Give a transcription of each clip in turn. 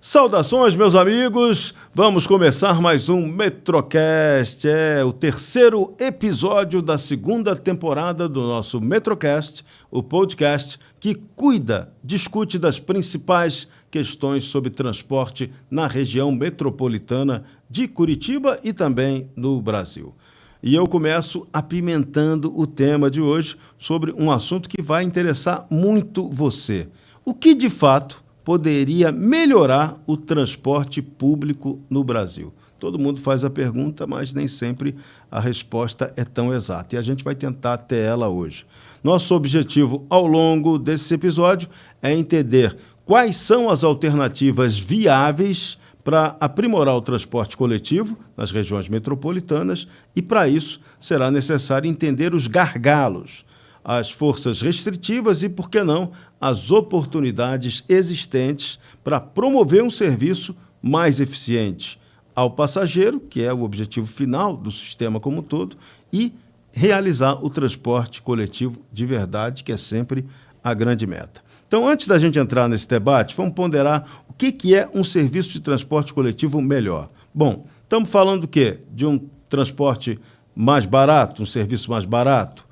Saudações, meus amigos! Vamos começar mais um Metrocast. É o terceiro episódio da segunda temporada do nosso Metrocast, o podcast que discute das principais questões sobre transporte na região metropolitana de Curitiba e também no Brasil. E eu começo apimentando o tema de hoje sobre um assunto que vai interessar muito você. O que, de fato, poderia melhorar o transporte público no Brasil? Todo mundo faz a pergunta, mas nem sempre a resposta é tão exata. E a gente vai tentar ter ela hoje. Nosso objetivo ao longo desse episódio é entender quais são as alternativas viáveis para aprimorar o transporte coletivo nas regiões metropolitanas e, para isso, será necessário entender os gargalos, as forças restritivas e, por que não, as oportunidades existentes para promover um serviço mais eficiente ao passageiro, que é o objetivo final do sistema como um todo, e realizar o transporte coletivo de verdade, que é sempre a grande meta. Então, antes da gente entrar nesse debate, vamos ponderar o que é um serviço de transporte coletivo melhor. Bom, estamos falando do quê? De um transporte mais barato, um serviço mais barato,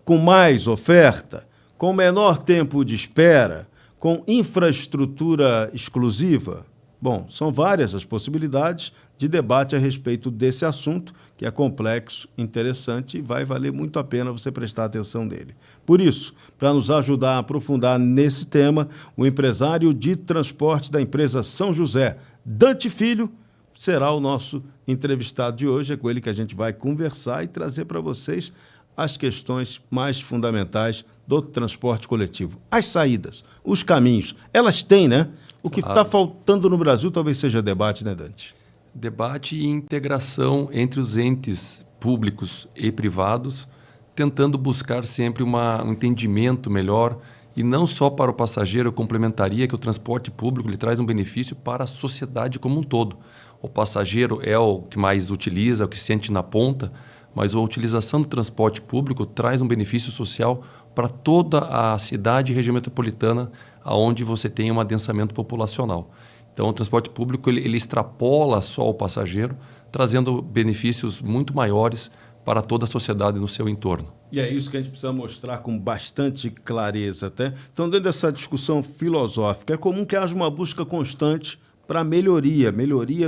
com mais oferta, com menor tempo de espera, com infraestrutura exclusiva? Bom, são várias as possibilidades de debate a respeito desse assunto, que é complexo, interessante e vai valer muito a pena você prestar atenção nele. Por isso, para nos ajudar a aprofundar nesse tema, o empresário de transporte da empresa São José, Dante Filho, será o nosso entrevistado de hoje. É com ele que a gente vai conversar e trazer para vocês as questões mais fundamentais do transporte coletivo. As saídas, os caminhos, elas têm, né? O que está faltando no Brasil talvez seja debate, né, Dante? Debate e integração entre os entes públicos e privados, tentando buscar sempre um entendimento melhor, e não só para o passageiro. Eu complementaria que o transporte público ele traz um benefício para a sociedade como um todo. O passageiro é o que mais utiliza, é o que sente na ponta, mas a utilização do transporte público traz um benefício social para toda a cidade e região metropolitana, onde você tem um adensamento populacional. Então, o transporte público ele extrapola só o passageiro, trazendo benefícios muito maiores para toda a sociedade no seu entorno. E é isso que a gente precisa mostrar com bastante clareza, até. Então, dentro dessa discussão filosófica, é comum que haja uma busca constante para melhoria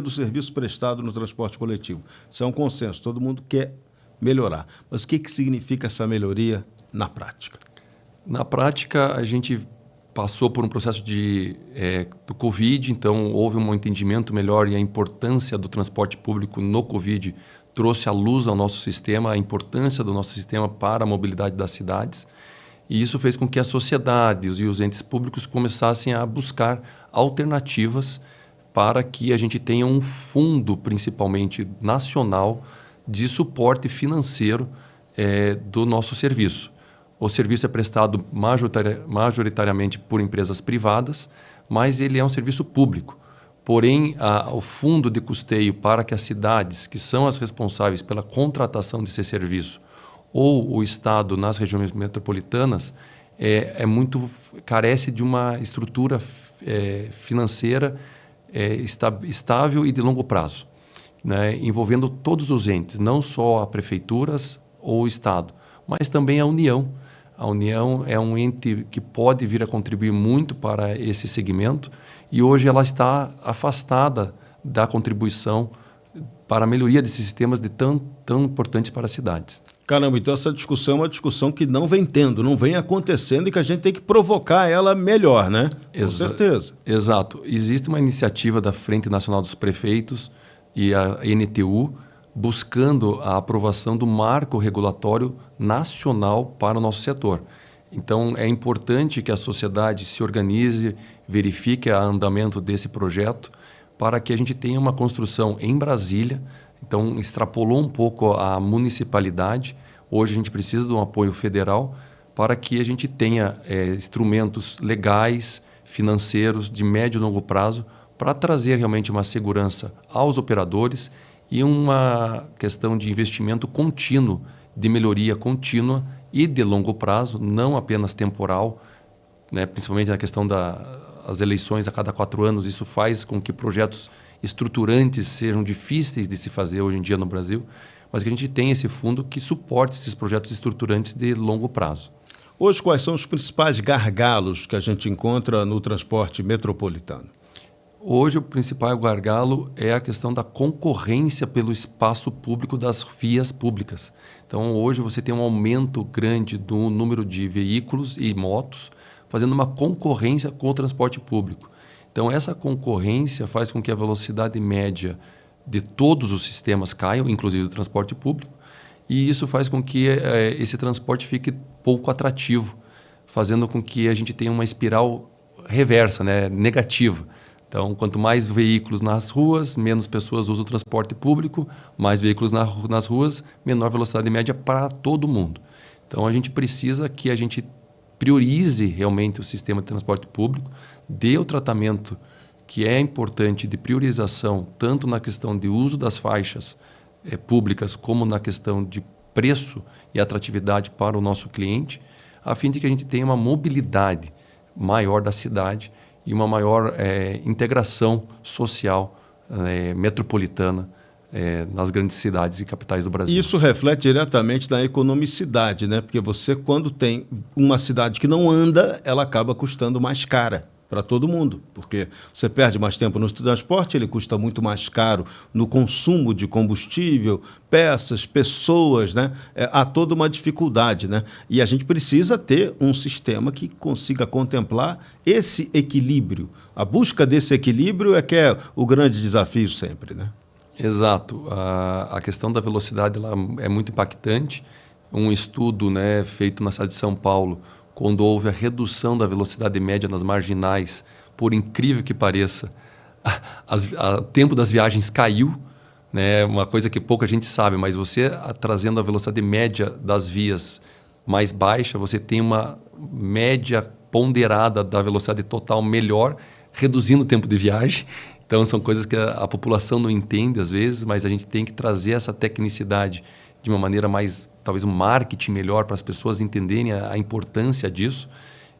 do serviço prestado no transporte coletivo. Isso é um consenso, todo mundo quer melhorar. Mas o que significa essa melhoria na prática? Na prática, a gente passou por um processo do Covid, então houve um entendimento melhor, e a importância do transporte público no Covid trouxe à luz ao nosso sistema, a importância do nosso sistema para a mobilidade das cidades. E isso fez com que a sociedade e os entes públicos começassem a buscar alternativas para que a gente tenha um fundo, principalmente nacional, de suporte financeiro do nosso serviço. O serviço é prestado majoritariamente por empresas privadas, mas ele é um serviço público. Porém, o fundo de custeio para que as cidades, que são as responsáveis pela contratação desse serviço, ou o Estado nas regiões metropolitanas, carece de uma estrutura financeira estável e de longo prazo, né, envolvendo todos os entes, não só as prefeituras ou o Estado, mas também a União. A União é um ente que pode vir a contribuir muito para esse segmento, e hoje ela está afastada da contribuição para a melhoria desses sistemas tão importantes para as cidades. Caramba, então essa discussão é uma discussão que não vem não vem acontecendo, e que a gente tem que provocar ela melhor, né? Com certeza. Exato. Existe uma iniciativa da Frente Nacional dos Prefeitos e a NTU, buscando a aprovação do marco regulatório nacional para o nosso setor. Então, é importante que a sociedade se organize, verifique o andamento desse projeto, para que a gente tenha uma construção em Brasília. Então, extrapolou um pouco a municipalidade. Hoje, a gente precisa de um apoio federal para que a gente tenha instrumentos legais, financeiros, de médio e longo prazo, para trazer realmente uma segurança aos operadores e uma questão de investimento contínuo, de melhoria contínua e de longo prazo, não apenas temporal, né, principalmente na questão as eleições a cada 4 anos, isso faz com que projetos estruturantes sejam difíceis de se fazer hoje em dia no Brasil, mas que a gente tem esse fundo que suporte esses projetos estruturantes de longo prazo. Hoje, quais são os principais gargalos que a gente encontra no transporte metropolitano? Hoje, o principal gargalo é a questão da concorrência pelo espaço público das vias públicas. Então, hoje você tem um aumento grande do número de veículos e motos, fazendo uma concorrência com o transporte público. Então, essa concorrência faz com que a velocidade média de todos os sistemas caiam, inclusive do transporte público, e isso faz com que esse transporte fique pouco atrativo, fazendo com que a gente tenha uma espiral reversa, né, negativa. Então, quanto mais veículos nas ruas, menos pessoas usam o transporte público, mais veículos nas ruas, menor velocidade média para todo mundo. Então, a gente precisa que a gente priorize realmente o sistema de transporte público, dê o tratamento que é importante de priorização, tanto na questão de uso das faixas públicas, como na questão de preço e atratividade para o nosso cliente, a fim de que a gente tenha uma mobilidade maior da cidade e uma maior integração social metropolitana nas grandes cidades e capitais do Brasil. Isso reflete diretamente na economicidade, né? Porque você, quando tem uma cidade que não anda, ela acaba custando mais cara para todo mundo, porque você perde mais tempo no transporte, ele custa muito mais caro no consumo de combustível, peças, pessoas, né? Há toda uma dificuldade, né? E a gente precisa ter um sistema que consiga contemplar esse equilíbrio. A busca desse equilíbrio é que é o grande desafio sempre, né? Exato. A questão da velocidade ela é muito impactante. Um estudo, né, feito na cidade de São Paulo, quando houve a redução da velocidade média nas marginais, por incrível que pareça, o tempo das viagens caiu, né? Uma coisa que pouca gente sabe, mas você trazendo a velocidade média das vias mais baixa, você tem uma média ponderada da velocidade total melhor, reduzindo o tempo de viagem. Então, são coisas que a população não entende às vezes, mas a gente tem que trazer essa tecnicidade de uma maneira mais, talvez um marketing melhor para as pessoas entenderem a importância disso.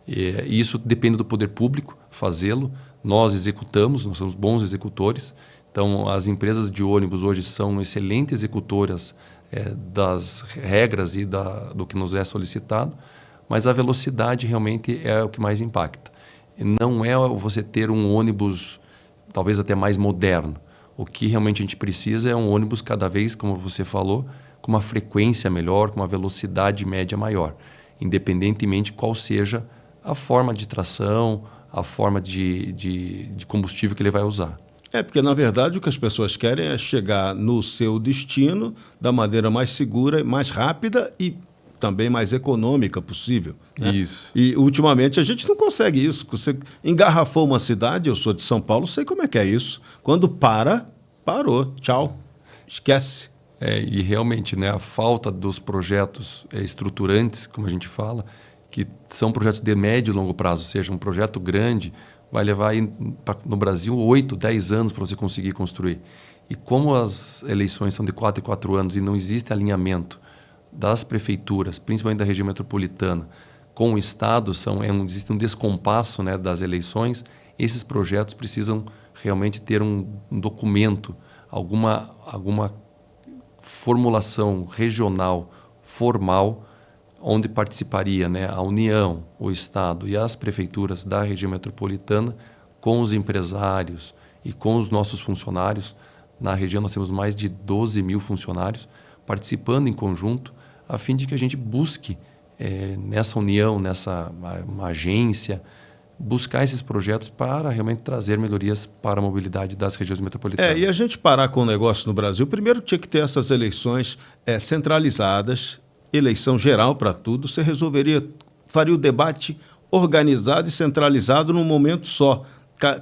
E isso depende do poder público fazê-lo. Nós executamos, nós somos bons executores. Então, as empresas de ônibus hoje são excelentes executoras das regras e do que nos é solicitado, mas a velocidade realmente é o que mais impacta. E não é você ter um ônibus talvez até mais moderno. O que realmente a gente precisa é um ônibus cada vez, como você falou, com uma frequência melhor, com uma velocidade média maior, independentemente qual seja a forma de tração, a forma de combustível que ele vai usar. Porque, na verdade, o que as pessoas querem é chegar no seu destino da maneira mais segura, mais rápida e também mais econômica possível. Né? Isso. E, ultimamente, a gente não consegue isso. Você engarrafou uma cidade, eu sou de São Paulo, sei como é que é isso. Quando parou. Tchau. Esquece. E realmente, né, a falta dos projetos estruturantes, como a gente fala, que são projetos de médio e longo prazo, ou seja, um projeto grande, vai levar aí, no Brasil 8, 10 anos para você conseguir construir. E como as eleições são de 4 em 4 anos e não existe alinhamento das prefeituras, principalmente da região metropolitana, com o Estado, existe um descompasso, né, das eleições, esses projetos precisam realmente ter um documento, alguma formulação regional, formal, onde participaria, né, a União, o Estado e as prefeituras da região metropolitana com os empresários e com os nossos funcionários. Na região nós temos mais de 12 mil funcionários participando em conjunto, a fim de que a gente busque, nessa união, nessa uma agência, buscar esses projetos para realmente trazer melhorias para a mobilidade das regiões metropolitanas. E a gente parar com o negócio no Brasil, primeiro tinha que ter essas eleições centralizadas, eleição geral para tudo, você faria o debate organizado e centralizado num momento só.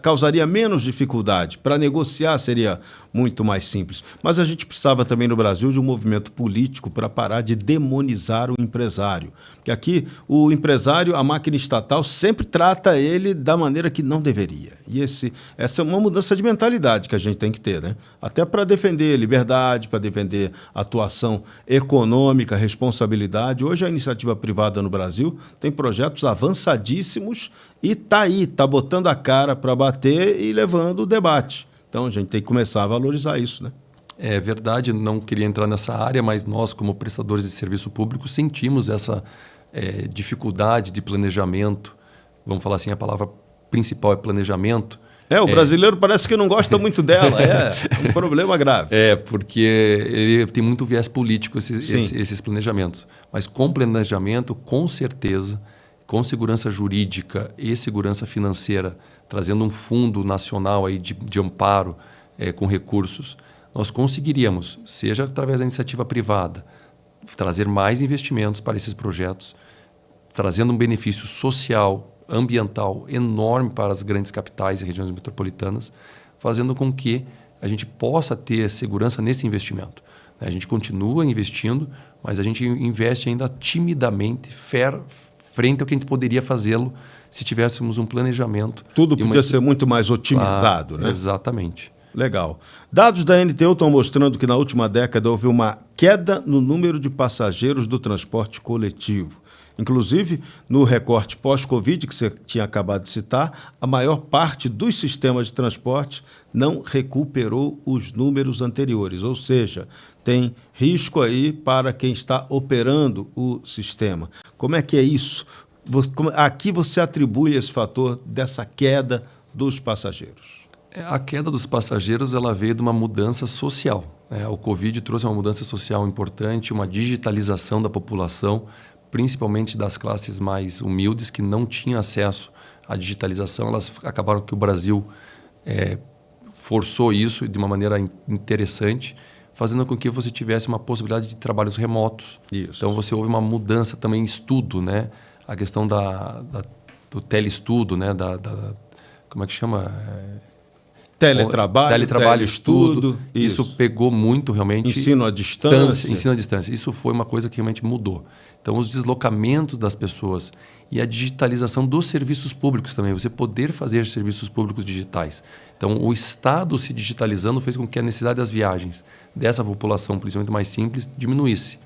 causaria menos dificuldade. Para negociar seria muito mais simples. Mas a gente precisava também no Brasil de um movimento político para parar de demonizar o empresário. Porque aqui o empresário, a máquina estatal, sempre trata ele da maneira que não deveria. E essa é uma mudança de mentalidade que a gente tem que ter, né? Até para defender liberdade, para defender atuação econômica, responsabilidade. Hoje a iniciativa privada no Brasil tem projetos avançadíssimos e está botando a cara para bater e levando o debate. Então a gente tem que começar a valorizar isso, né? É verdade, não queria entrar nessa área, mas nós, como prestadores de serviço público, sentimos essa dificuldade de planejamento. Vamos falar assim, a palavra principal é planejamento. O brasileiro parece que não gosta muito dela, é um problema grave. Porque ele tem muito viés político, esses planejamentos. Mas com planejamento, com certeza, com segurança jurídica e segurança financeira, trazendo um fundo nacional aí de amparo com recursos, nós conseguiríamos, seja através da iniciativa privada, trazer mais investimentos para esses projetos, trazendo um benefício social, ambiental enorme para as grandes capitais e regiões metropolitanas, fazendo com que a gente possa ter segurança nesse investimento. A gente continua investindo, mas a gente investe ainda timidamente, frente ao que a gente poderia fazê-lo se tivéssemos um planejamento. Tudo podia ser muito mais otimizado, né? Exatamente. Legal. Dados da NTU estão mostrando que na última década houve uma queda no número de passageiros do transporte coletivo. Inclusive, no recorte pós-Covid, que você tinha acabado de citar, a maior parte dos sistemas de transporte não recuperou os números anteriores, ou seja, tem risco aí para quem está operando o sistema. Como é que é isso? Aqui você atribui esse fator dessa queda dos passageiros. A queda dos passageiros ela veio de uma mudança social. O Covid trouxe uma mudança social importante, uma digitalização da população, principalmente das classes mais humildes que não tinham acesso à digitalização. Elas acabaram que o Brasil forçou isso de uma maneira interessante, fazendo com que você tivesse uma possibilidade de trabalhos remotos. Isso. Então você houve uma mudança também em estudo, né? A questão do teleestudo, né? Como é que chama? Teletrabalho, estudo. Isso pegou muito realmente. Ensino à distância. Ensino à distância. Isso foi uma coisa que realmente mudou. Então, os deslocamentos das pessoas e a digitalização dos serviços públicos também. Você poder fazer serviços públicos digitais. Então, o Estado se digitalizando fez com que a necessidade das viagens dessa população, principalmente mais simples, diminuísse.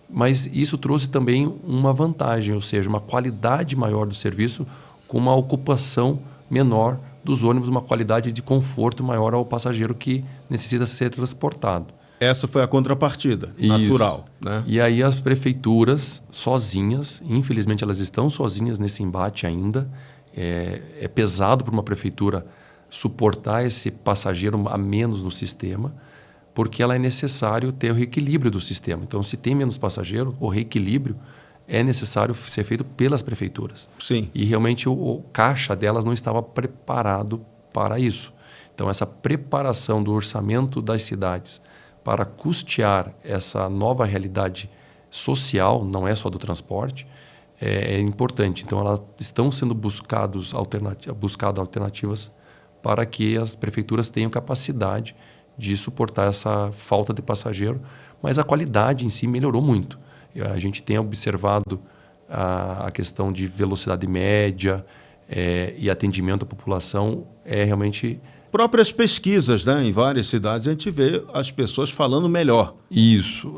Mas isso trouxe também uma vantagem, ou seja, uma qualidade maior do serviço com uma ocupação menor dos ônibus, uma qualidade de conforto maior ao passageiro que necessita ser transportado. Essa foi a contrapartida natural, né? E aí as prefeituras sozinhas, infelizmente elas estão sozinhas nesse embate ainda. É pesado para uma prefeitura suportar esse passageiro a menos no sistema, porque ela é necessário ter o reequilíbrio do sistema. Então, se tem menos passageiro, o reequilíbrio é necessário ser feito pelas prefeituras. Sim. E realmente o caixa delas não estava preparado para isso. Então, essa preparação do orçamento das cidades para custear essa nova realidade social, não é só do transporte, é importante. Então, elas estão sendo buscadas alternativas para que as prefeituras tenham capacidade de suportar essa falta de passageiro, mas a qualidade em si melhorou muito. A gente tem observado a questão de velocidade média e atendimento à população realmente... Próprias pesquisas, né? Em várias cidades a gente vê as pessoas falando melhor. Isso.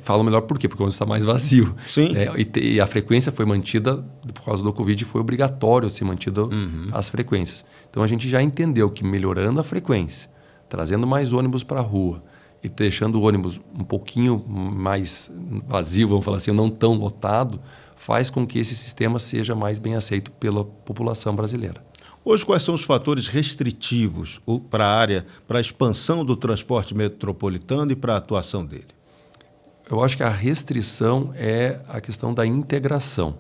Falam melhor por quê? Porque o ônibus está mais vazio. Sim. E a frequência foi mantida, por causa do Covid, foi obrigatório ser mantida as frequências. Então a gente já entendeu que melhorando a frequência, trazendo mais ônibus para a rua e deixando o ônibus um pouquinho mais vazio, vamos falar assim, não tão lotado, faz com que esse sistema seja mais bem aceito pela população brasileira. Hoje, quais são os fatores restritivos para a área, para a expansão do transporte metropolitano e para a atuação dele? Eu acho que a restrição é a questão da integração.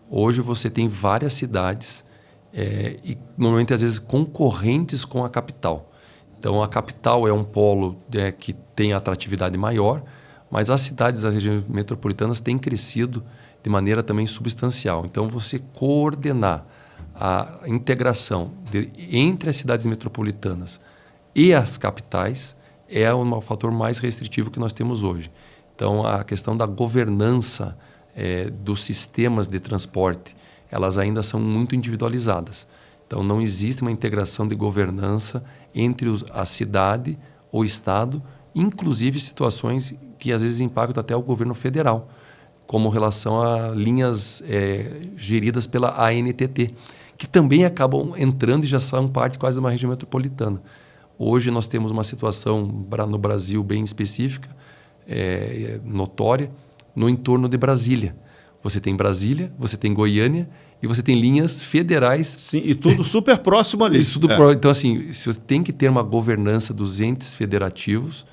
Hoje você tem várias cidades e normalmente às vezes concorrentes com a capital. Então a capital é um polo que tem atratividade maior, mas as cidades das regiões metropolitanas têm crescido de maneira também substancial. Então você coordenar a integração entre as cidades metropolitanas e as capitais é o fator mais restritivo que nós temos hoje. Então, a questão da governança dos sistemas de transporte, elas ainda são muito individualizadas. Então, não existe uma integração de governança entre a cidade, o Estado, inclusive situações que às vezes impactam até o governo federal, como relação a linhas geridas pela ANTT, que também acabam entrando e já são parte quase de uma região metropolitana. Hoje nós temos uma situação no Brasil bem específica, notória, no entorno de Brasília. Você tem Brasília, você tem Goiânia e você tem linhas federais. Sim, e tudo super próximo ali. Então, assim, você tem que ter uma governança dos entes federativos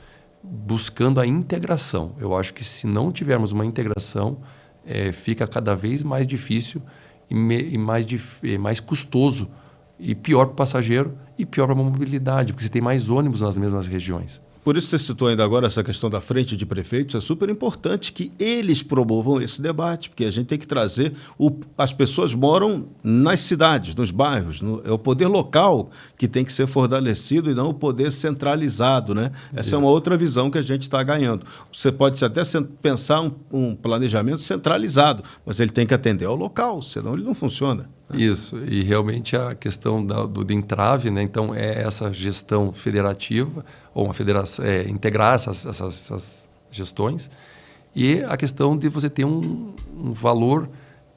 buscando a integração. Eu acho que se não tivermos uma integração, fica cada vez mais difícil e mais custoso e pior para o passageiro e pior para a mobilidade, porque você tem mais ônibus nas mesmas regiões. Por isso você citou ainda agora essa questão da frente de prefeitos, é super importante que eles promovam esse debate, porque a gente tem que trazer... As pessoas moram nas cidades, nos bairros, é o poder local que tem que ser fortalecido e não o poder centralizado, né? Essa é uma outra visão que a gente está ganhando. Você pode até pensar um planejamento centralizado, mas ele tem que atender ao local, senão ele não funciona. Isso, e realmente a questão do entrave, né? Então, é essa gestão federativa, ou uma federação, integrar essas gestões, e a questão de você ter um valor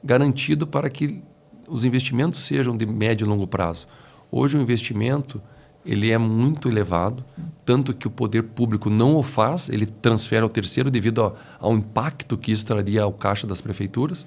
garantido para que os investimentos sejam de médio e longo prazo. Hoje o investimento ele é muito elevado, tanto que o poder público não o faz, ele transfere ao terceiro devido ao impacto que isso traria ao caixa das prefeituras,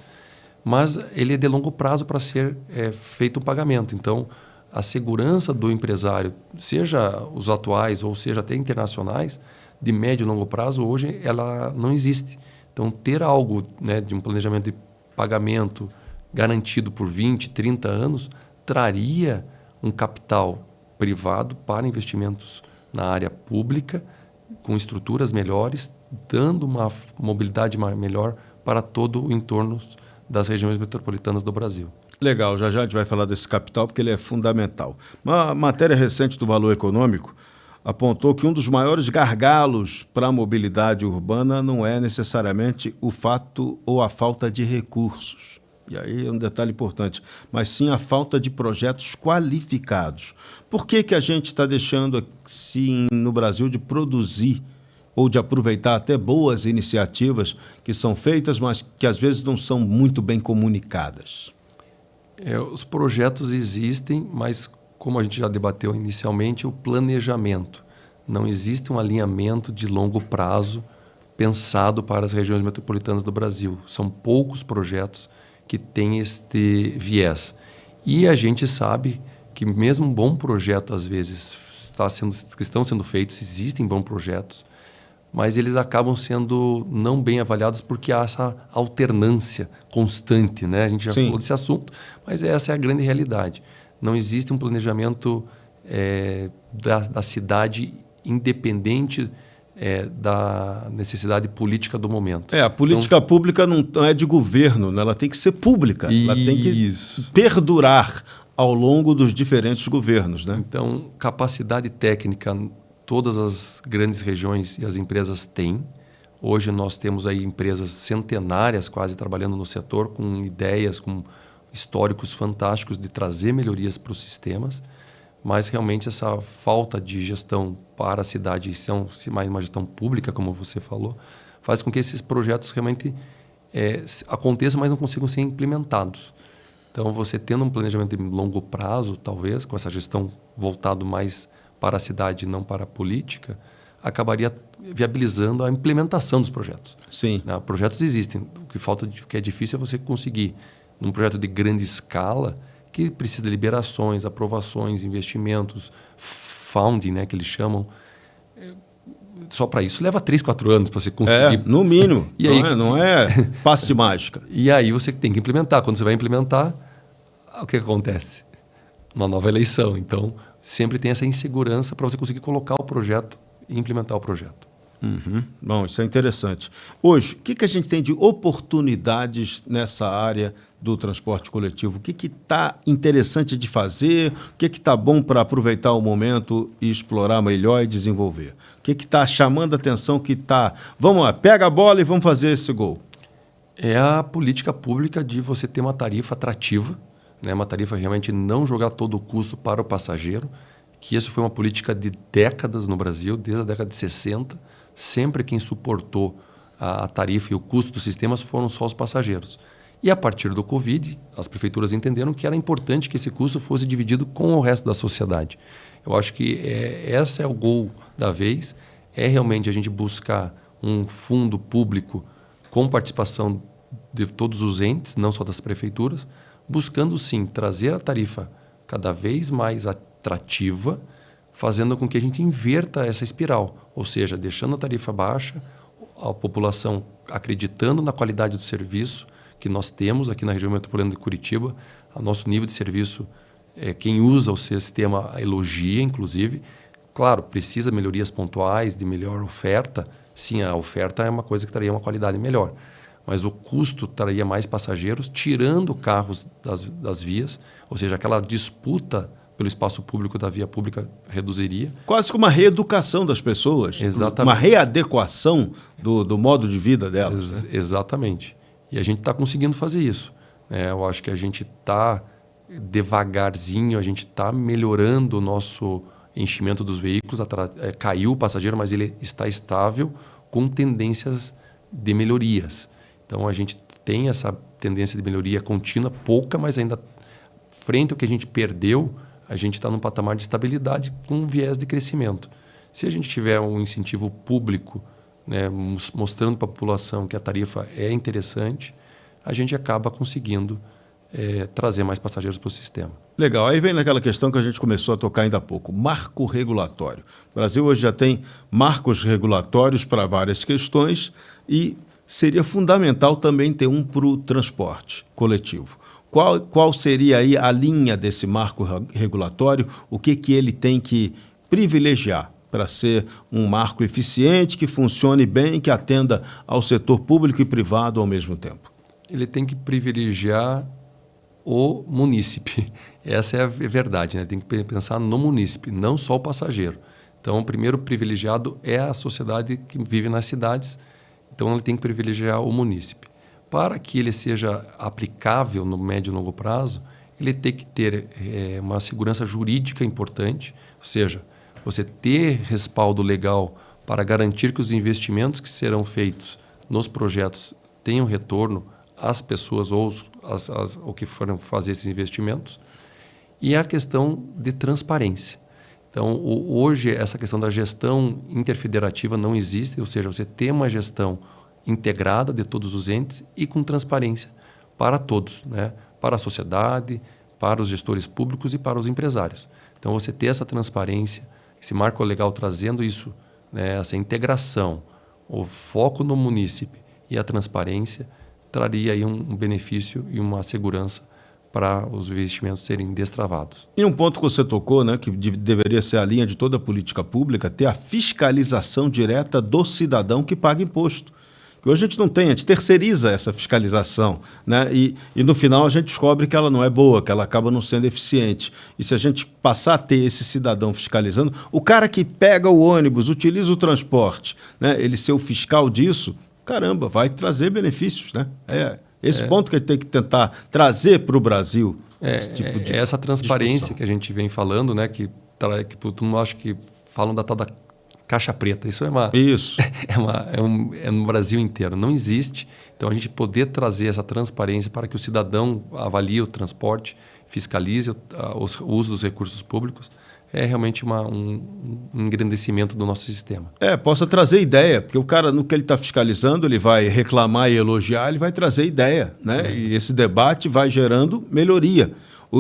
mas ele é de longo prazo para ser feito o pagamento. Então, a segurança do empresário, seja os atuais ou seja até internacionais, de médio e longo prazo, hoje ela não existe. Então, ter algo, né, de um planejamento de pagamento garantido por 20, 30 anos, traria um capital privado para investimentos na área pública, com estruturas melhores, dando uma mobilidade melhor para todo o entorno das regiões metropolitanas do Brasil. Legal, já a gente vai falar desse capital porque ele é fundamental. Uma matéria recente do Valor Econômico apontou que um dos maiores gargalos para a mobilidade urbana não é necessariamente o fato ou a falta de recursos. E aí é um detalhe importante, mas sim a falta de projetos qualificados. Por que a gente está deixando assim no Brasil de produzir ou de aproveitar até boas iniciativas que são feitas, mas que às vezes não são muito bem comunicadas? Os projetos existem, mas como a gente já debateu inicialmente, o planejamento. Não existe um alinhamento de longo prazo pensado para as regiões metropolitanas do Brasil. São poucos projetos que têm este viés. E a gente sabe que mesmo um bom projeto, às vezes, estão sendo feitos, existem bons projetos, mas eles acabam sendo não bem avaliados porque há essa alternância constante, né? A gente já falou desse assunto, mas essa é a grande realidade. Não existe um planejamento da cidade independente da necessidade política do momento. A política pública não é de governo, né? Ela tem que ser pública. Ela tem que perdurar ao longo dos diferentes governos, né? Então, capacidade técnica todas as grandes regiões e as empresas têm. Hoje nós temos aí empresas centenárias quase trabalhando no setor com ideias, com históricos fantásticos de trazer melhorias para os sistemas, mas realmente essa falta de gestão para a cidade, mais uma gestão pública, como você falou, faz com que esses projetos realmente aconteçam, mas não consigam ser implementados. Então, você tendo um planejamento de longo prazo, talvez, com essa gestão voltado mais para a cidade e não para a política, acabaria viabilizando a implementação dos projetos. Sim. Projetos existem. O que é difícil é você conseguir, num projeto de grande escala, que precisa de liberações, aprovações, investimentos, funding, né, que eles chamam. Só para isso leva 3, 4 anos para você conseguir. No mínimo. E não é passe mágica. E aí você tem que implementar. Quando você vai implementar, o que acontece? Uma nova eleição. Então, sempre tem essa insegurança para você conseguir colocar o projeto e implementar o projeto. Uhum. Bom, isso é interessante. Hoje, o que a gente tem de oportunidades nessa área do transporte coletivo? O que está interessante de fazer? O que está bom para aproveitar o momento e explorar melhor e desenvolver? O que está chamando a atenção que está... Vamos lá, pega a bola e vamos fazer esse gol. É a política pública de você ter uma tarifa atrativa, né? Uma tarifa realmente não jogar todo o custo para o passageiro, que isso foi uma política de décadas no Brasil, desde a década de 60. Sempre quem suportou a tarifa e o custo dos sistemas foram só os passageiros. E a partir do Covid, as prefeituras entenderam que era importante que esse custo fosse dividido com o resto da sociedade. Eu acho que esse é o gol da vez, é realmente a gente buscar um fundo público com participação de todos os entes, não só das prefeituras, buscando sim trazer a tarifa cada vez mais atrativa, fazendo com que a gente inverta essa espiral, ou seja, deixando a tarifa baixa, a população acreditando na qualidade do serviço que nós temos aqui na região metropolitana de Curitiba, o nosso nível de serviço, quem usa o sistema elogia, inclusive. Claro, precisa de melhorias pontuais, de melhor oferta. Sim, a oferta é uma coisa que traria uma qualidade melhor, mas o custo traria mais passageiros, tirando carros das vias, ou seja, aquela disputa pelo espaço público da via pública reduziria. Quase que uma reeducação das pessoas. Exatamente. Uma readequação do modo de vida delas. Né? Exatamente. E a gente está conseguindo fazer isso. Eu acho que a gente está devagarzinho, a gente está melhorando o nosso enchimento dos veículos. Caiu o passageiro, mas ele está estável com tendências de melhorias. Então a gente tem essa tendência de melhoria contínua, pouca, mas ainda frente ao que a gente perdeu, a gente está num patamar de estabilidade com um viés de crescimento. Se a gente tiver um incentivo público, né, mostrando para a população que a tarifa é interessante, a gente acaba conseguindo trazer mais passageiros para o sistema. Legal. Aí vem naquela questão que a gente começou a tocar ainda há pouco, marco regulatório. O Brasil hoje já tem marcos regulatórios para várias questões e seria fundamental também ter um para o transporte coletivo. Qual seria aí a linha desse marco regulatório? O que ele tem que privilegiar para ser um marco eficiente, que funcione bem, que atenda ao setor público e privado ao mesmo tempo? Ele tem que privilegiar o munícipe. Essa é a verdade, né? Tem que pensar no munícipe, não só o passageiro. Então, o primeiro privilegiado é a sociedade que vive nas cidades, então ele tem que privilegiar o munícipe. Para que ele seja aplicável no médio e longo prazo, ele tem que ter uma segurança jurídica importante, ou seja, você ter respaldo legal para garantir que os investimentos que serão feitos nos projetos tenham retorno às pessoas ou que foram fazer esses investimentos, e a questão de transparência. Então, hoje, essa questão da gestão interfederativa não existe, ou seja, você tem uma gestão integrada de todos os entes e com transparência para todos, né? Para a sociedade, para os gestores públicos e para os empresários. Então, você ter essa transparência, esse marco legal trazendo isso, né? Essa integração, o foco no munícipe e a transparência, traria aí um benefício e uma segurança para os investimentos serem destravados. E um ponto que você tocou, né, que deveria ser a linha de toda a política pública, ter a fiscalização direta do cidadão que paga imposto. Que hoje a gente não tem, a gente terceiriza essa fiscalização, né? E no final a gente descobre que ela não é boa, que ela acaba não sendo eficiente. E se a gente passar a ter esse cidadão fiscalizando, o cara que pega o ônibus, utiliza o transporte, né, ele ser o fiscal disso, caramba, vai trazer benefícios, né? Esse ponto que a gente tem que tentar trazer para o Brasil. Essa transparência discussão que a gente vem falando, né? Que tu não acha que falam da tal da caixa preta. Isso Isso. É no Brasil inteiro. Não existe. Então, a gente poder trazer essa transparência para que o cidadão avalie o transporte, fiscalize o uso dos recursos públicos, é realmente um engrandecimento do nosso sistema. Possa trazer ideia, porque o cara, no que ele está fiscalizando, ele vai reclamar e elogiar, ele vai trazer ideia, né? E esse debate vai gerando melhoria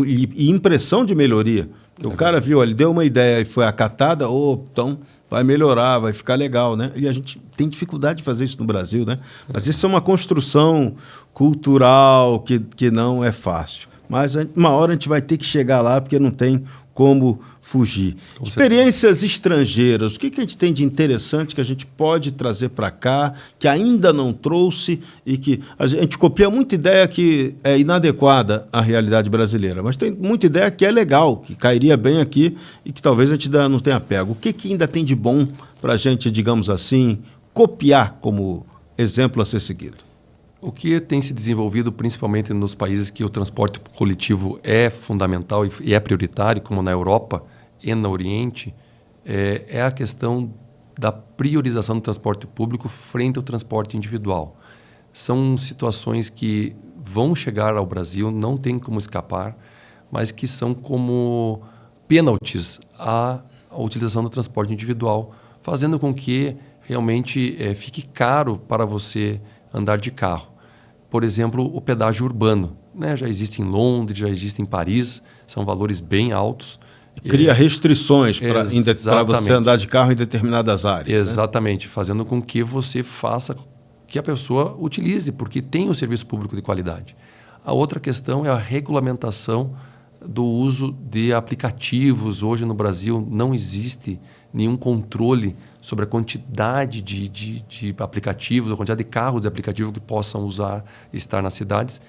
e impressão de melhoria. O cara viu, ele deu uma ideia e foi acatada, então vai melhorar, vai ficar legal, né? E a gente tem dificuldade de fazer isso no Brasil, né? Mas isso é uma construção cultural que não é fácil. Mas uma hora a gente vai ter que chegar lá, porque não tem como fugir. Experiências estrangeiras, o que a gente tem de interessante que a gente pode trazer para cá, que ainda não trouxe e que a gente copia muita ideia que é inadequada à realidade brasileira, mas tem muita ideia que é legal, que cairia bem aqui e que talvez a gente ainda não tenha pego. O que ainda tem de bom para a gente, digamos assim, copiar como exemplo a ser seguido? O que tem se desenvolvido principalmente nos países que o transporte coletivo é fundamental e é prioritário, como na Europa e no Oriente, é a questão da priorização do transporte público frente ao transporte individual. São situações que vão chegar ao Brasil, não tem como escapar, mas que são como pênaltis à utilização do transporte individual, fazendo com que realmente fique caro para você andar de carro. Por exemplo, o pedágio urbano, né? Já existe em Londres, já existe em Paris, são valores bem altos. Cria restrições para você andar de carro em determinadas áreas. Exatamente, né? Fazendo com que você faça que a pessoa utilize, porque tem um serviço público de qualidade. A outra questão é a regulamentação do uso de aplicativos. Hoje no Brasil não existe nenhum controle sobre a quantidade de aplicativos, a quantidade de carros de aplicativo que possam estar nas cidades,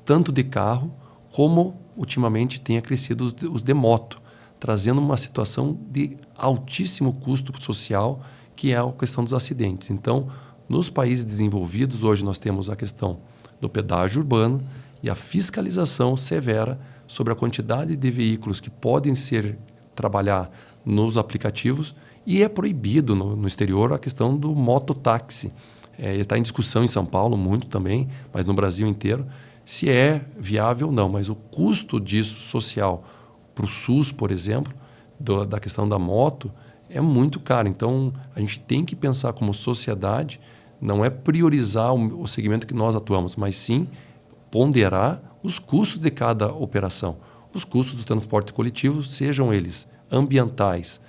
tanto de carro como, ultimamente, tenha crescido os de moto, trazendo uma situação de altíssimo custo social, que é a questão dos acidentes. Então, nos países desenvolvidos, hoje nós temos a questão do pedágio urbano e a fiscalização severa sobre a quantidade de veículos que podem trabalhar nos aplicativos, e é proibido no exterior a questão do mototáxi. Está em discussão em São Paulo muito também, mas no Brasil inteiro, se é viável ou não. Mas o custo disso social para o SUS, por exemplo, da questão da moto, é muito caro. Então, a gente tem que pensar como sociedade, não é priorizar o segmento que nós atuamos, mas sim ponderar os custos de cada operação. Os custos do transporte coletivo, sejam eles ambientais,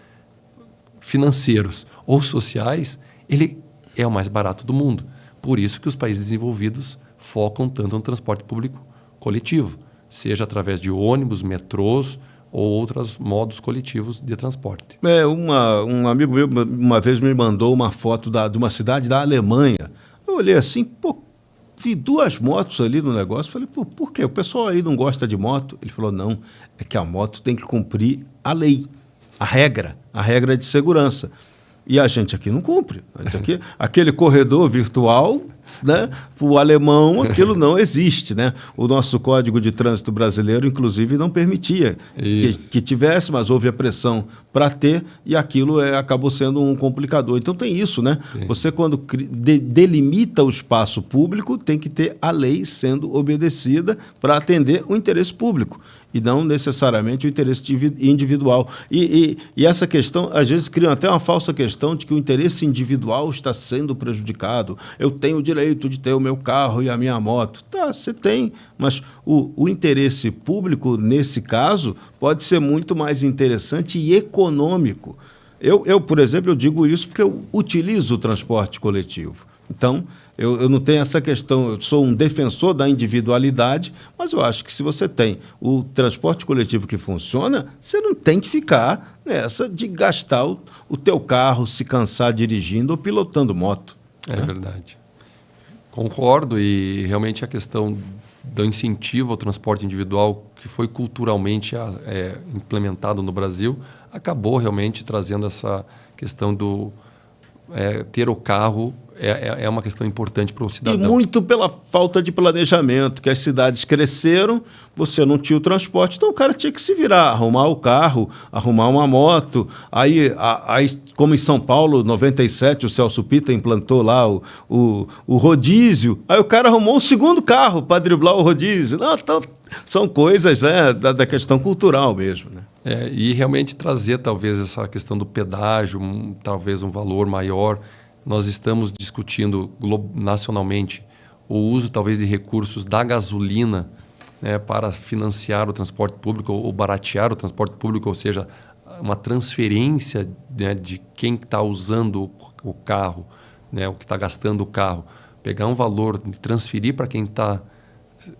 financeiros ou sociais, ele é o mais barato do mundo. Por isso que os países desenvolvidos focam tanto no transporte público coletivo, seja através de ônibus, metrôs ou outros modos coletivos de transporte. Um amigo meu uma vez me mandou uma foto de uma cidade da Alemanha. Eu olhei assim, vi duas motos ali no negócio, falei, por quê? O pessoal aí não gosta de moto? Ele falou, não, é que a moto tem que cumprir a lei, a regra de segurança. E a gente aqui não cumpre. Aquele corredor virtual, né, para o alemão, aquilo não existe. Né? O nosso Código de Trânsito brasileiro, inclusive, não permitia que tivesse, mas houve a pressão para ter, e aquilo acabou sendo um complicador. Então tem isso, né? Sim. Você, quando delimita o espaço público, tem que ter a lei sendo obedecida para atender o interesse público, e não necessariamente o interesse individual. E essa questão, às vezes, cria até uma falsa questão de que o interesse individual está sendo prejudicado. Eu tenho o direito de ter o meu carro e a minha moto. Tá, você tem, mas o interesse público, nesse caso, pode ser muito mais interessante e econômico. Eu, por exemplo, eu digo isso porque eu utilizo o transporte coletivo. Então, eu não tenho essa questão, eu sou um defensor da individualidade, mas eu acho que se você tem o transporte coletivo que funciona, você não tem que ficar nessa de gastar o teu carro, se cansar dirigindo ou pilotando moto. É verdade. Concordo, e realmente a questão do incentivo ao transporte individual, que foi culturalmente implementado no Brasil, acabou realmente trazendo essa questão do ter o carro é uma questão importante para o cidadão. E muito pela falta de planejamento, que as cidades cresceram, você não tinha o transporte, então o cara tinha que se virar, arrumar o carro, arrumar uma moto. Aí como em São Paulo, em 97, o Celso Pitta implantou lá o rodízio, aí o cara arrumou um segundo carro para driblar o rodízio. Não, então, são coisas, né, da questão cultural mesmo, né? E realmente trazer talvez essa questão do pedágio, talvez um valor maior. Nós estamos discutindo nacionalmente o uso talvez de recursos da gasolina, né, para financiar o transporte público ou baratear o transporte público, ou seja, uma transferência, né, de quem está usando o carro, né, o que está gastando o carro, pegar um valor e transferir para quem está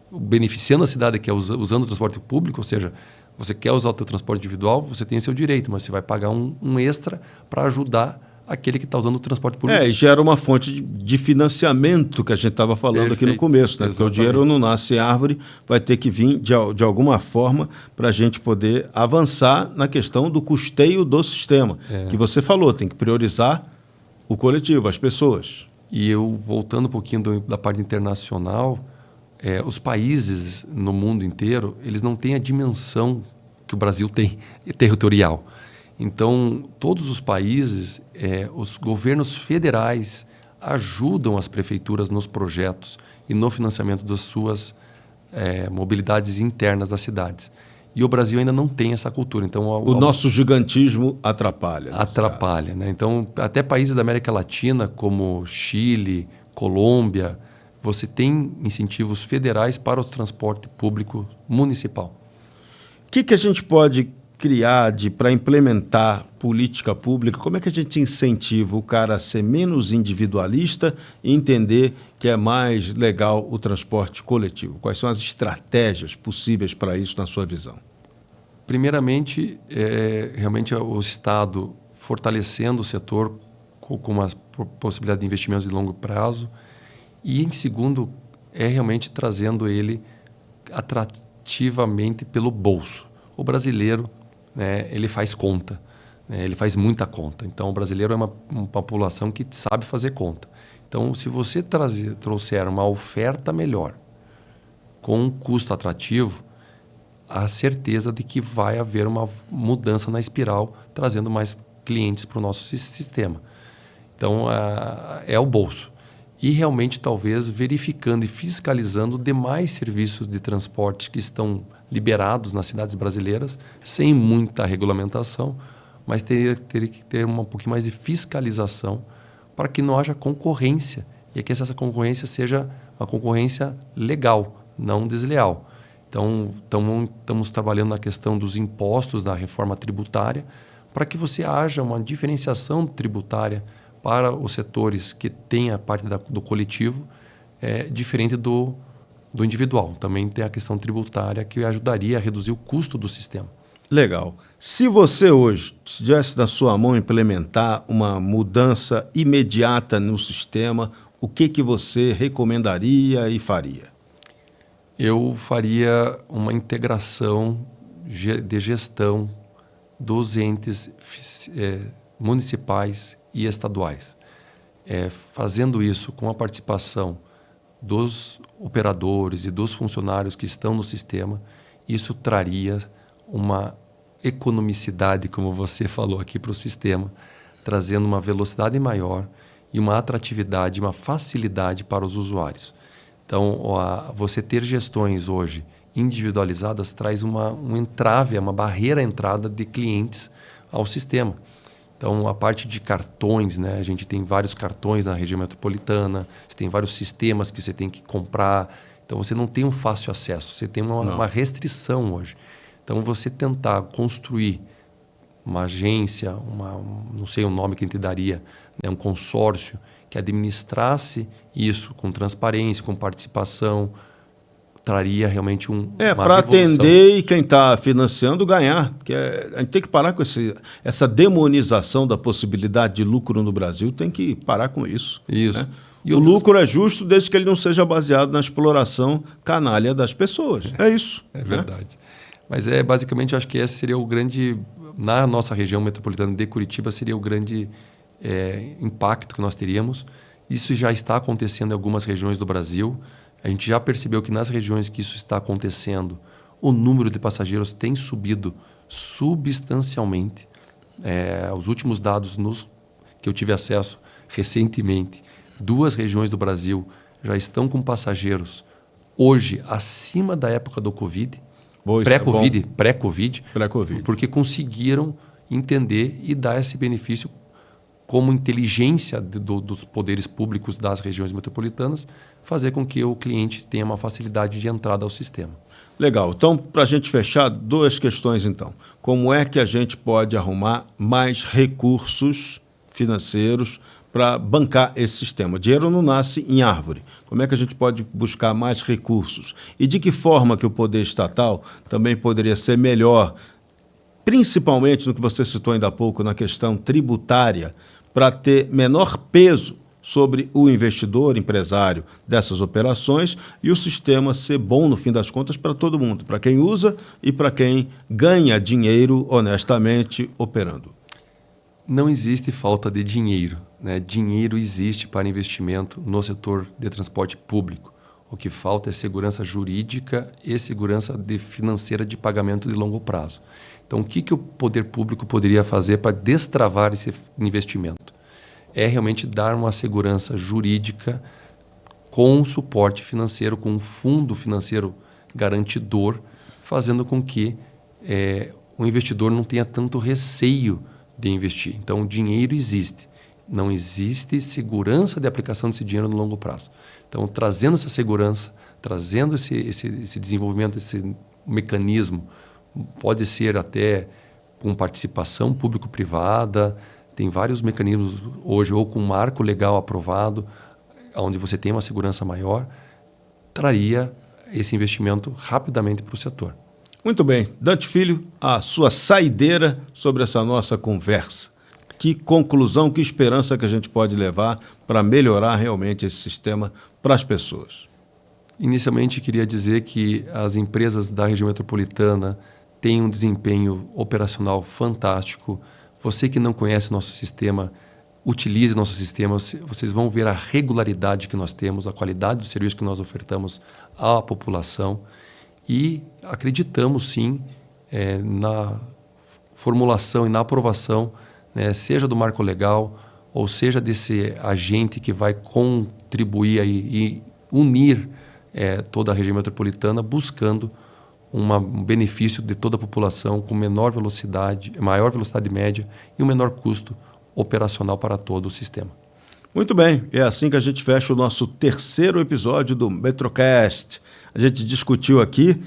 beneficiando a cidade, que é usando o transporte público, ou seja, Você quer usar o teu transporte individual, você tem o seu direito, mas você vai pagar um extra para ajudar aquele que está usando o transporte público. E gera uma fonte de financiamento que a gente estava falando aqui no começo, né? Porque o dinheiro não nasce em árvore, vai ter que vir de alguma forma para a gente poder avançar na questão do custeio do sistema. Que você falou, tem que priorizar o coletivo, as pessoas. E eu, voltando um pouquinho da parte internacional, os países no mundo inteiro, eles não têm a dimensão que o Brasil tem territorial. Então, todos os países, os governos federais ajudam as prefeituras nos projetos e no financiamento das suas mobilidades internas das cidades. E o Brasil ainda não tem essa cultura. Então, o nosso gigantismo atrapalha. Atrapalha, né? Então, até países da América Latina, como Chile, Colômbia, você tem incentivos federais para o transporte público municipal. O que a gente pode criar para implementar política pública? Como é que a gente incentiva o cara a ser menos individualista e entender que é mais legal o transporte coletivo? Quais são as estratégias possíveis para isso, na sua visão? Primeiramente, realmente o Estado fortalecendo o setor com uma possibilidade de investimentos de longo prazo. E, em segundo, realmente trazendo ele atrativamente pelo bolso. O brasileiro, né, ele faz conta, né, ele faz muita conta. Então, o brasileiro é uma população que sabe fazer conta. Então, se você trouxer uma oferta melhor, com um custo atrativo, a certeza de que vai haver uma mudança na espiral, trazendo mais clientes para o nosso sistema. Então, é o bolso. E realmente, talvez, verificando e fiscalizando demais serviços de transporte que estão liberados nas cidades brasileiras, sem muita regulamentação, mas teria que ter um pouquinho mais de fiscalização para que não haja concorrência e que essa concorrência seja uma concorrência legal, não desleal. Então, estamos trabalhando na questão dos impostos da reforma tributária para que você haja uma diferenciação tributária para os setores que têm a parte do coletivo, diferente do individual. Também tem a questão tributária que ajudaria a reduzir o custo do sistema. Legal. Se você hoje tivesse na sua mão implementar uma mudança imediata no sistema, o que você recomendaria e faria? Eu faria uma integração de gestão dos entes municipais e estaduais. Fazendo isso com a participação dos operadores e dos funcionários que estão no sistema, isso traria uma economicidade, como você falou aqui, para o sistema, trazendo uma velocidade maior e uma atratividade, uma facilidade para os usuários. Então, você ter gestões hoje individualizadas traz um entrave, uma barreira à entrada de clientes ao sistema. Então, a parte de cartões, né? A gente tem vários cartões na região metropolitana, você tem vários sistemas que você tem que comprar. Então, você não tem um fácil acesso, você tem uma restrição hoje. Então, você tentar construir uma agência, não sei o nome que a gente daria, né? Um consórcio que administrasse isso com transparência, com participação, traria realmente uma para atender e quem está financiando ganhar. Porque a gente tem que parar com essa demonização da possibilidade de lucro no Brasil, tem que parar com isso. Isso. Né? O lucro é justo desde que ele não seja baseado na exploração canalha das pessoas. É isso. É verdade. Mas basicamente, eu acho que esse seria o grande, na nossa região metropolitana de Curitiba, seria o grande impacto que nós teríamos. Isso já está acontecendo em algumas regiões do Brasil. A gente já percebeu que nas regiões que isso está acontecendo, o número de passageiros tem subido substancialmente. Os últimos dados que eu tive acesso recentemente, 2 regiões do Brasil já estão com passageiros hoje acima da época do Covid, pré-Covid, porque conseguiram entender e dar esse benefício como inteligência dos poderes públicos das regiões metropolitanas, fazer com que o cliente tenha uma facilidade de entrada ao sistema. Legal. Então, para a gente fechar, 2 questões então. Como é que a gente pode arrumar mais recursos financeiros para bancar esse sistema. O dinheiro não nasce em árvore. Como é que a gente pode buscar mais recursos? E de que forma que o poder estatal também poderia ser melhor, principalmente no que você citou ainda há pouco, na questão tributária, para ter menor peso sobre o investidor, empresário dessas operações e o sistema ser bom, no fim das contas, para todo mundo, para quem usa e para quem ganha dinheiro honestamente operando. Não existe falta de dinheiro, né? Dinheiro existe para investimento no setor de transporte público. O que falta é segurança jurídica e segurança financeira de pagamento de longo prazo. Então, o que o poder público poderia fazer para destravar esse investimento? É realmente dar uma segurança jurídica com suporte financeiro, com um fundo financeiro garantidor, fazendo com que o investidor não tenha tanto receio de investir. Então, o dinheiro existe. Não existe segurança de aplicação desse dinheiro no longo prazo. Então, trazendo essa segurança, trazendo esse desenvolvimento, esse mecanismo, pode ser até com participação público-privada, tem vários mecanismos hoje, ou com um marco legal aprovado, onde você tem uma segurança maior, traria esse investimento rapidamente para o setor. Muito bem. Dante Filho, a sua saideira sobre essa nossa conversa. Que conclusão, que esperança que a gente pode levar para melhorar realmente esse sistema para as pessoas? Inicialmente, queria dizer que as empresas da região metropolitana têm um desempenho operacional fantástico. Você que não conhece nosso sistema, utilize nosso sistema. Vocês vão ver a regularidade que nós temos, a qualidade do serviço que nós ofertamos à população. E acreditamos, sim, na formulação e na aprovação, né, seja do marco legal, ou seja desse agente que vai contribuir e unir toda a região metropolitana, buscando um benefício de toda a população com maior velocidade média e um menor custo operacional para todo o sistema. Muito bem, é assim que a gente fecha o nosso terceiro episódio do Metrocast. A gente discutiu aqui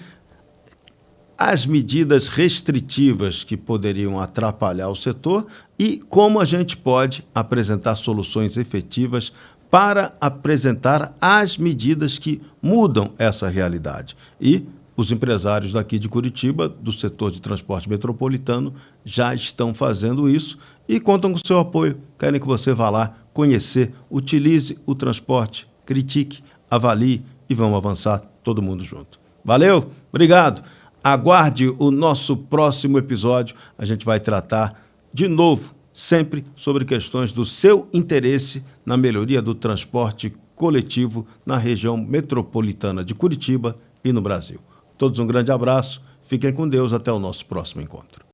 as medidas restritivas que poderiam atrapalhar o setor e como a gente pode apresentar soluções efetivas para apresentar as medidas que mudam essa realidade. E os empresários daqui de Curitiba, do setor de transporte metropolitano, já estão fazendo isso e contam com o seu apoio. Querem que você vá lá conhecer, utilize o transporte, critique, avalie e vamos avançar todo mundo junto. Valeu, obrigado. Aguarde o nosso próximo episódio. A gente vai tratar de novo, sempre sobre questões do seu interesse na melhoria do transporte coletivo na região metropolitana de Curitiba e no Brasil. Todos um grande abraço, fiquem com Deus, até o nosso próximo encontro.